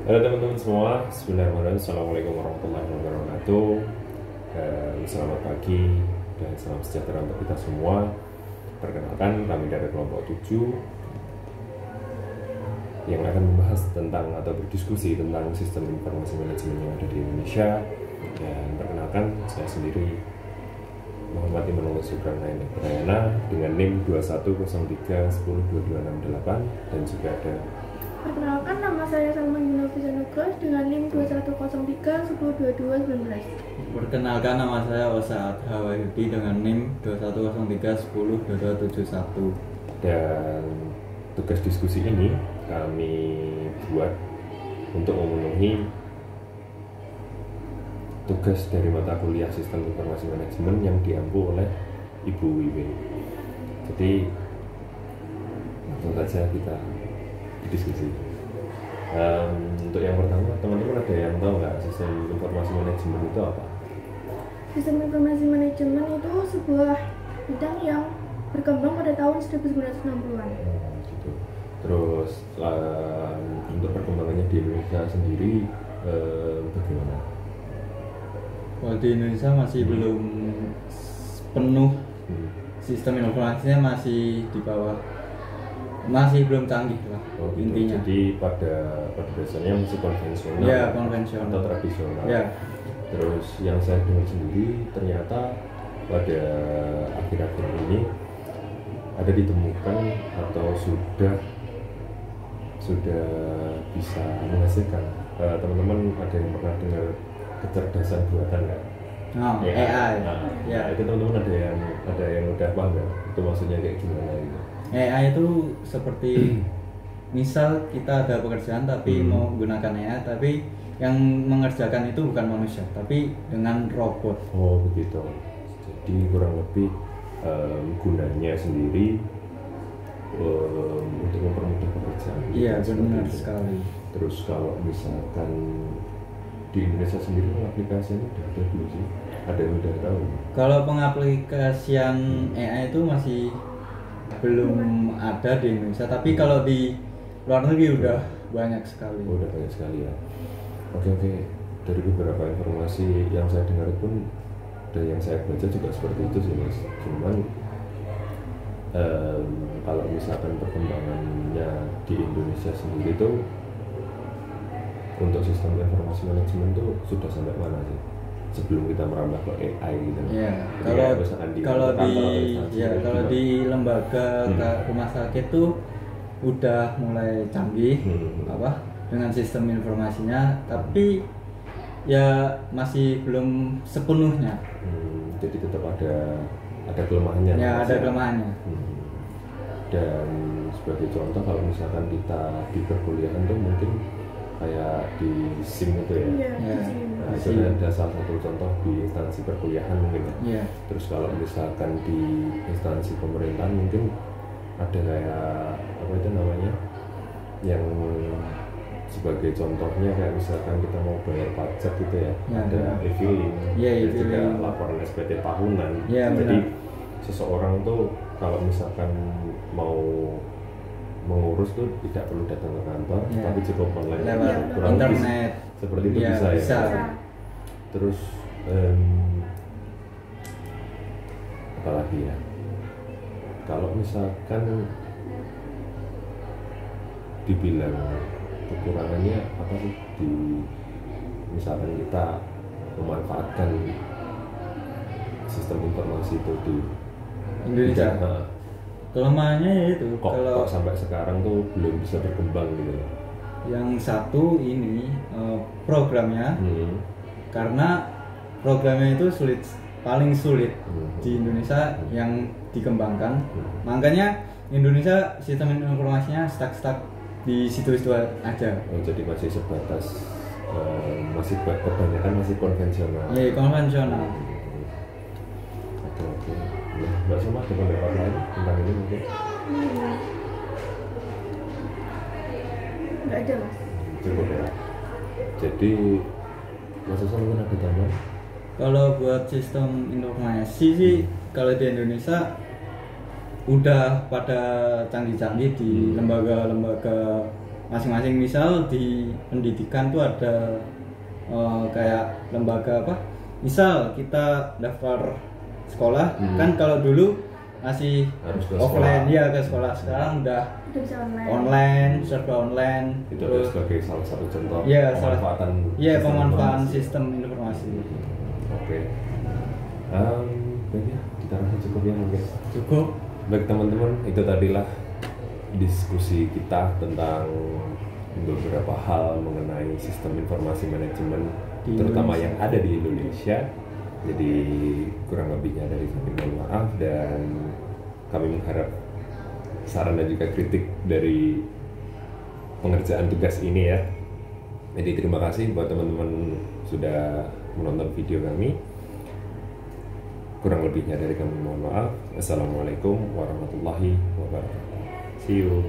Halo teman-teman semua, Bismillahirrahmanirrahim. Assalamualaikum warahmatullahi wabarakatuh. Selamat pagi dan salam sejahtera untuk kita semua. Perkenalkan, kami dari kelompok 7 yang akan membahas tentang atau berdiskusi tentang sistem informasi manajemen yang ada di Indonesia. Dan perkenalkan, saya sendiri Muhammad Imanullah Sukrana Ibrayana dengan NIM 2103102268 dan juga ada. Perkenalkan, nama saya Salma Yunofisa Nugroho dengan NIM 2103102219. Perkenalkan, nama saya Osa Adha Wahyudi dengan NIM 2103102271. Dan tugas diskusi ini kami buat untuk memenuhi tugas dari mata kuliah Sistem Informasi Manajemen yang diampu oleh Ibu Wiwin. Jadi langsung saja kita diskusi. Untuk yang pertama, teman-teman ada yang tahu nggak sistem informasi manajemen itu apa? Sistem informasi manajemen itu sebuah bidang yang berkembang pada tahun 1960-an. Gitu. Terus untuk perkembangannya di Indonesia sendiri bagaimana? Kalau di Indonesia masih belum penuh, sistem informasinya masih di bawah, masih belum canggih lah. Gitu. Intinya. Jadi pada dasarnya masih konvensional, Ya, konvensional atau tradisional. Ya. Terus yang saya dengar sendiri ternyata pada akhir-akhir ini ada ditemukan atau sudah bisa menghasilkan. Teman-teman ada yang pernah dengar kecerdasan buatan nggak? Oh, AI. Nah, Ya. itu teman-teman ada yang udah paham nggak? Itu maksudnya kayak gimana gitu? AI itu seperti misal kita ada pekerjaan tapi mau menggunakan AI, tapi yang mengerjakan itu bukan manusia tapi dengan robot. Oh begitu. Jadi kurang lebih gunanya sendiri untuk mempermudah pekerjaan. Iya, benar itu. sekali. Terus kalau misalkan di Indonesia sendiri aplikasinya udah ada belum sih? Ada yang udah tahu? Kalau pengaplikasian AI itu masih belum ada di Indonesia, tapi kalau di luar negeri udah banyak sekali. Oh, udah banyak sekali ya. Oke. Dari beberapa informasi yang saya dengar pun dan yang saya baca juga seperti itu sih mas. Cuman kalau misalkan perkembangannya di Indonesia sendiri itu untuk sistem informasi manajemen itu sudah sampai mana sih? Sebelum kita merambah ke AI gitu. Ya, Kalau kalau di lembaga rumah sakit tuh udah mulai canggih dengan sistem informasinya, tapi ya masih belum sepenuhnya. Jadi tetap ada kelemahannya. Ya, ada kelemahannya. Dan sebagai contoh kalau misalkan kita di perkuliahan tuh mungkin kayak di SIM itu ya. Iya, Ya. di sini. Nah, itu ada salah satu contoh di instansi perkuliahan mungkin ya. Iya. Terus kalau misalkan di instansi pemerintahan mungkin ada kayak apa itu namanya yang sebagai contohnya kayak misalkan kita mau bayar pajak gitu ya, ada e-filing, dan juga laporan SPT tahunan. Jadi seseorang tuh kalau misalkan mau mengurus tuh tidak perlu datang ke kantor, tapi cukup online lewat kurang lebih internet. seperti itu Ya, bisa ya. Terus apalagi ya, kalau misalkan dibilang kekurangannya apa sih di misalkan kita memanfaatkan sistem informasi itu di Indonesia. Kelemahannya ya itu kok sampai sekarang tuh belum bisa berkembang gitu. Yang satu ini programnya, karena programnya itu paling sulit di Indonesia yang dikembangkan. Makanya Indonesia sistem informasinya stuck di situ-situ aja. Jadi masih sebatas masih kebanyakan masih konvensional. Ya, konvensional. Oke. Nah, Mbak Suma ada pendapat lain tentang ini mungkin? Nggak ada mas. Cukup ya. Jadi Mas Suma mungkin ada tambahan? Kalau buat sistem informasi sih, kalau di Indonesia udah pada canggih-canggih di lembaga-lembaga masing-masing. Misal di pendidikan tuh ada kayak lembaga apa, misal kita daftar sekolah kan kalau dulu masih Harus ke offline sekolah. ya, ke sekolah. Sekarang udah Udah bisa online. online, serba online. Itu adalah sebagai salah satu contoh Iya, pemanfaatan iya, sistem pemanfaatan informasi. sistem informasi. Oke. Baik ya, kita rasa cukup ya mungkin. Cukup. Baik teman-teman, itu tadilah diskusi kita tentang beberapa hal mengenai sistem informasi manajemen Di terutama Indonesia. yang ada di Indonesia. Jadi kurang lebihnya dari kami mohon maaf, dan kami mengharap saran dan juga kritik dari pengerjaan tugas ini ya. Jadi terima kasih buat teman-teman sudah menonton video kami. Kurang lebihnya dari kami mohon maaf. Wassalamualaikum warahmatullahi wabarakatuh. See you.